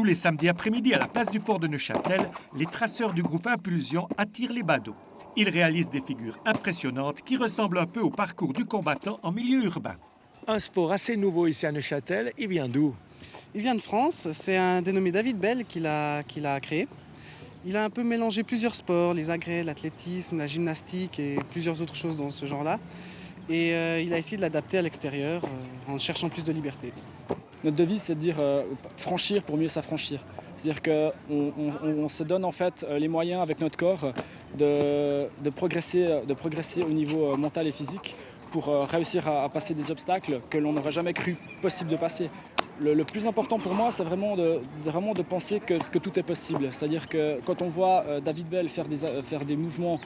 les samedis après-midi à la place du port de Neuchâtel, les traceurs du groupe Impulsion attirent les badauds. Ils réalisent des figures impressionnantes qui ressemblent un peu au parcours du combattant en milieu urbain. Un sport assez nouveau ici à Neuchâtel, il vient d'où? Il vient de France, c'est un dénommé David Bell qui l'a créé. Il a un peu mélangé plusieurs sports, les agrès, l'athlétisme, la gymnastique et plusieurs autres choses dans ce genre-là. Et il a essayé de l'adapter à l'extérieur en cherchant plus de liberté. Notre devise, c'est de dire franchir pour mieux s'affranchir. C'est-à-dire qu'on se donne en fait les moyens avec notre corps de progresser au niveau mental et physique pour réussir à passer des obstacles que l'on n'aurait jamais cru possible de passer. Le plus important pour moi, c'est vraiment de penser que tout est possible. C'est-à-dire que quand on voit David Bell faire des mouvements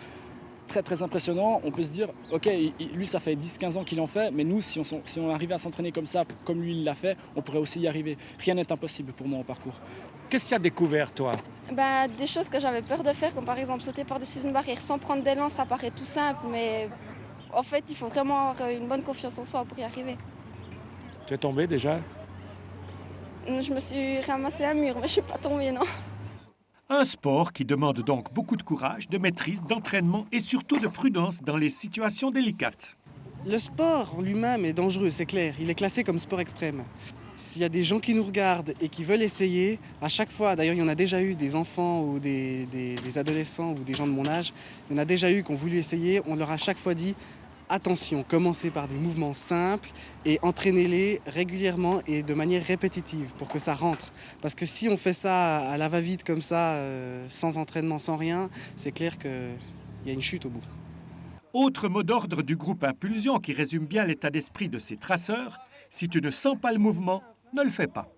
très très impressionnants, on peut se dire, ok, lui ça fait 10-15 ans qu'il en fait, mais nous, si on arrivait à s'entraîner comme ça, comme lui il l'a fait, on pourrait aussi y arriver. Rien n'est impossible pour moi en parcours. Qu'est-ce que tu as découvert, toi? Des choses que j'avais peur de faire, comme par exemple sauter par-dessus une barrière sans prendre d'élan, ça paraît tout simple, mais en fait, il faut vraiment avoir une bonne confiance en soi pour y arriver. Tu es tombé déjà? Je me suis ramassé un mur, mais je ne suis pas tombée, non. Un sport qui demande donc beaucoup de courage, de maîtrise, d'entraînement et surtout de prudence dans les situations délicates. Le sport en lui-même est dangereux, c'est clair. Il est classé comme sport extrême. S'il y a des gens qui nous regardent et qui veulent essayer, à chaque fois, d'ailleurs il y en a déjà eu des enfants ou des adolescents ou des gens de mon âge, il y en a déjà eu qui ont voulu essayer, on leur a à chaque fois dit attention, commencez par des mouvements simples et entraînez-les régulièrement et de manière répétitive pour que ça rentre. Parce que si on fait ça à la va-vite comme ça, sans entraînement, sans rien, c'est clair qu'il y a une chute au bout. Autre mot d'ordre du groupe Impulsion qui résume bien l'état d'esprit de ses traceurs, si tu ne sens pas le mouvement, ne le fais pas.